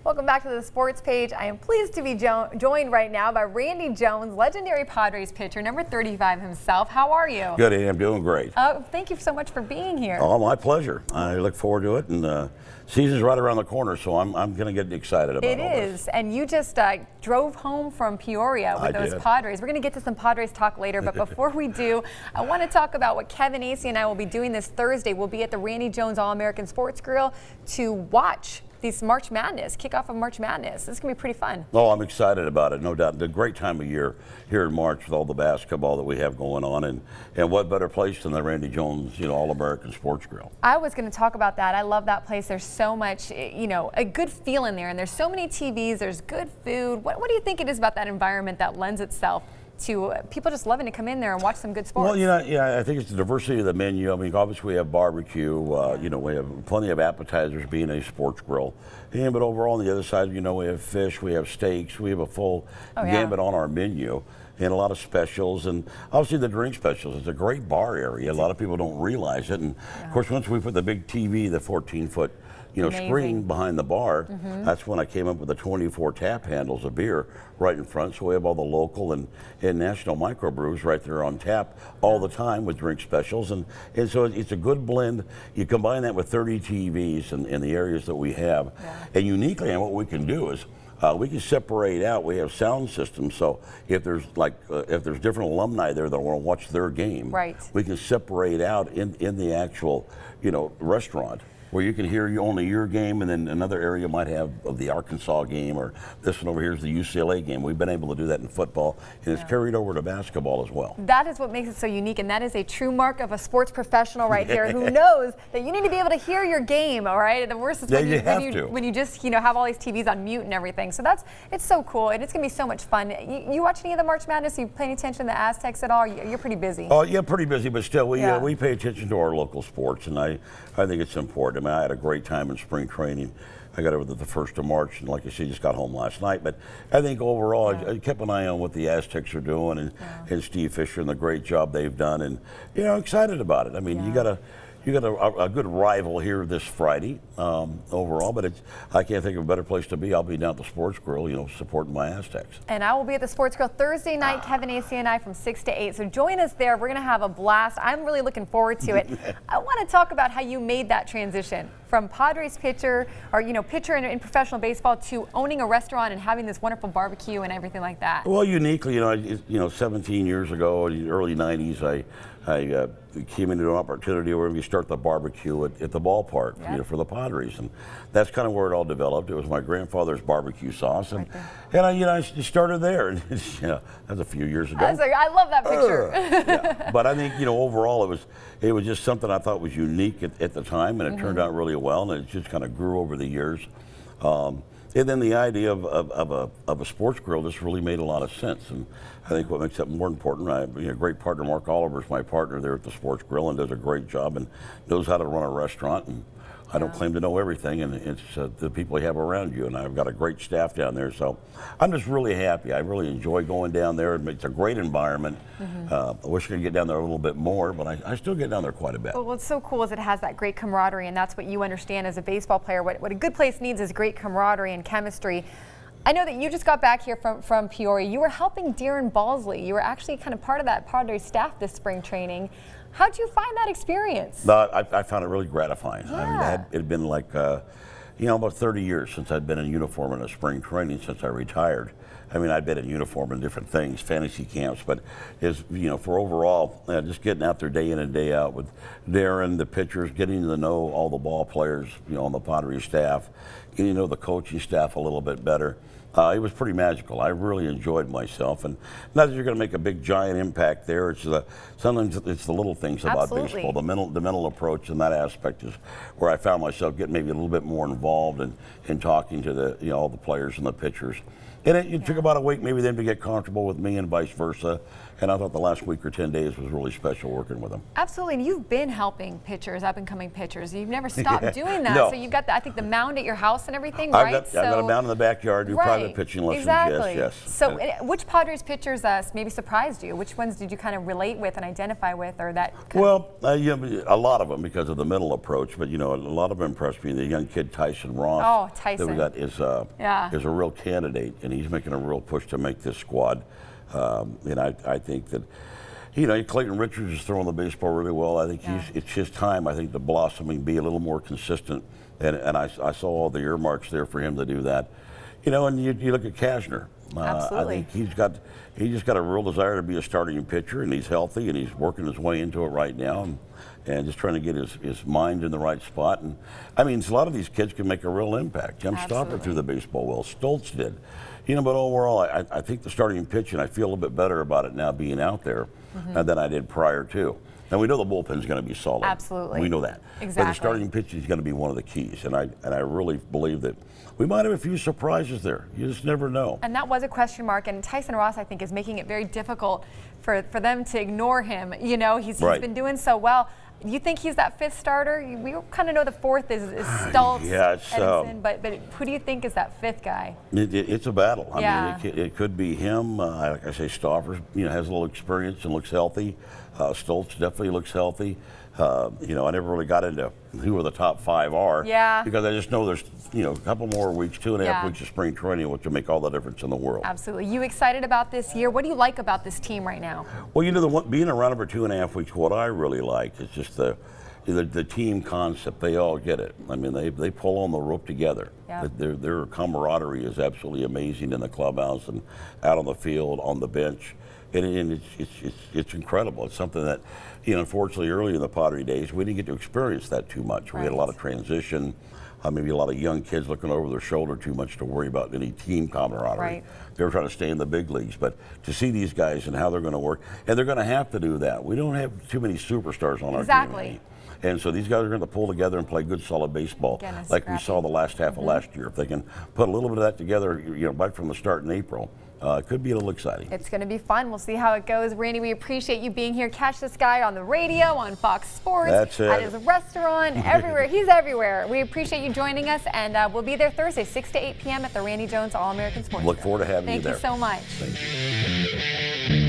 Welcome back to the Sports Page. I am pleased to be joined right now by Randy Jones, legendary Padres pitcher, number 35 himself. How are you? Good, Andy. I'm doing great. Thank you so much for being here. Oh, my pleasure. I look forward to it, and season's right around the corner, so I'm going to get excited about it. It is, and you just drove home from Peoria with those Padres. We're going to get to some Padres talk later, but before we do, I want to talk about what Kevin Acee and I will be doing this Thursday. We'll be at the Randy Jones All-American Sports Grill to watch these March Madness, kickoff of March Madness. This is going to be pretty fun. Oh, I'm excited about it, no doubt. It's a great time of year here in March with all the basketball that we have going on, and what better place than the Randy Jones, All-American Sports Grill. I was going to talk about that. I love that place. There's so much, a good feel in there, and there's so many TVs, there's good food. What do you think it is about that environment that lends itself to people just loving to come in there and watch some good sports? Well, I think it's the diversity of the menu. I mean, obviously we have barbecue. We have plenty of appetizers being a sports grill. But overall on the other side, we have fish, we have steaks, we have a full gambit on our menu. And a lot of specials, and obviously the drink specials. It's a great bar area. A lot of people don't realize it. And of course, once we put the big TV, the 14-foot screen behind the bar, that's when I came up with the 24 tap handles of beer right in front. So we have all the local and national microbrews right there on tap all the time with drink specials. And so it's a good blend. You combine that with 30 TVs in the areas that we have. And uniquely, and what we can do is, we can separate out. We have sound systems, so if there's different alumni there that want to watch their game, we can separate out in the actual restaurant, where you can hear only your game, and then another area might have of the Arkansas game, or this one over here is the UCLA game. We've been able to do that in football, and it's carried over to basketball as well. That is what makes it so unique, and that is a true mark of a sports professional right here who knows that you need to be able to hear your game, all right? And the worst is when you just have all these TVs on mute and everything. So it's so cool, and it's going to be so much fun. You watch any of the March Madness? Are you paying attention to the Aztecs at all? You're pretty busy. Oh, yeah, pretty busy, but still, we pay attention to our local sports, and I think it's important. I mean, I had a great time in spring training. I got over the 1st of March, and like I said, just got home last night. But I think overall, I kept an eye on what the Aztecs are doing, and Steve Fisher and the great job they've done, and excited about it. I mean, you got a good rival here this Friday overall, but I can't think of a better place to be. I'll be down at the Sports Grill, supporting my Aztecs. And I will be at the Sports Grill Thursday night, Kevin Acee and I, from 6 to 8. So join us there. We're going to have a blast. I'm really looking forward to it. I want to talk about how you made that transition from Padres pitcher, or pitcher in professional baseball, to owning a restaurant and having this wonderful barbecue and everything like that. Well, uniquely, 17 years ago, in the early 90s, I came into an opportunity where we start the barbecue at the ballpark, for the Padres, and that's kind of where it all developed. It was my grandfather's barbecue sauce, and I started there, and that's a few years ago. I love that picture. But I think overall it was just something I thought was unique at the time, and it turned out really well, and it just kind of grew over the years. And then the idea of a sports grill just really made a lot of sense. And I think what makes that more important, a great partner, Mark Oliver, is my partner there at the Sports Grill, and does a great job and knows how to run a restaurant. And I don't claim to know everything, and it's the people you have around you, and I've got a great staff down there, so I'm just really happy. I really enjoy going down there. It's a great environment. I wish I could get down there a little bit more, but I still get down there quite a bit. Well, what's so cool is it has that great camaraderie, and that's what you understand as a baseball player. What a good place needs is great camaraderie and chemistry. I know that you just got back here from Peoria. You were helping Darren Balsley. You were actually kind of part of that Padres staff this spring training. How'd you find that experience? I found it really gratifying. I mean, it had been like, about 30 years since I'd been in uniform in a spring training since I retired. I mean, I'd been in uniform in different things, fantasy camps, but for overall, just getting out there day in and day out with Darren, the pitchers, getting to know all the ball players, on the Padres staff, getting to know the coaching staff a little bit better. It was pretty magical. I really enjoyed myself, and not that you're going to make a big giant impact there. Sometimes it's the little things about baseball, the mental approach, and that aspect is where I found myself getting maybe a little bit more involved in talking to all the players and the pitchers. And it took about a week maybe then to get comfortable with me, and vice versa, And I thought the last week or 10 days was really special working with him. Absolutely, and you've been helping pitchers, up-and-coming pitchers. You've never stopped doing that. No. So you've got, I think, the mound at your house and everything, I've right? got a mound in the backyard, do private pitching lessons, exactly. yes. So which Padres pitchers maybe surprised you? Which ones did you kind of relate with and identify with, or that? Well, a lot of them because of the mental approach, but a lot of them impressed me. The young kid Tyson Ross. Oh, Tyson. That we got is a real candidate, and he's making a real push to make this squad. And I think that, Clayton Richards is throwing the baseball really well. I think it's his time, I think, to blossom and be a little more consistent. And I saw all the earmarks there for him to do that. And you look at Cashner. Absolutely. I think he's just got a real desire to be a starting pitcher, and he's healthy, and he's working his way into it right now, and just trying to get his mind in the right spot. And I mean, a lot of these kids can make a real impact. Jim Stopper threw the baseball well. Stoltz did. But overall, I think the starting pitch, and I feel a little bit better about it now being out there than I did prior to. And we know the bullpen's going to be solid. Absolutely. We know that. Exactly. But the starting pitch is going to be one of the keys, and I really believe that we might have a few surprises there. You just never know. And that was a question mark, and Tyson Ross, I think, is making it very difficult for them to ignore him. He's been doing so well. You think he's that fifth starter? We kind of know the fourth is Stoltz, Edinson, but who do you think is that fifth guy? It's a battle. I mean, it could be him. Like I say, Stoffer, has a little experience and looks healthy. Stoltz definitely looks healthy. I never really got into who the top five are. Yeah. Because I just know there's, a couple more weeks, 2.5 weeks of spring training, which will make all the difference in the world. Absolutely. You excited about this year? What do you like about this team right now? Well, being around for 2.5 weeks, what I really like is just the team concept. They all get it. I mean, they pull on the rope together. Yeah. Their camaraderie is absolutely amazing in the clubhouse and out on the field, on the bench. And it's incredible. It's something that, unfortunately, early in the Padre days, we didn't get to experience that too much. We had a lot of transition, maybe a lot of young kids looking over their shoulder too much to worry about any team camaraderie. Right. They were trying to stay in the big leagues. But to see these guys and how they're going to work, and they're going to have to do that. We don't have too many superstars on our team. And so these guys are going to pull together and play good, solid baseball, like we saw the last half of last year. If they can put a little bit of that together, right from the start in April, it could be a little exciting. It's going to be fun. We'll see how it goes. Randy, we appreciate you being here. Catch this guy on the radio, on Fox Sports, at his restaurant, everywhere. He's everywhere. We appreciate you joining us, and we'll be there Thursday, 6 to 8 p.m. at the Randy Jones All-American Sports Look forward to having you there. Thank you so much. Thank you.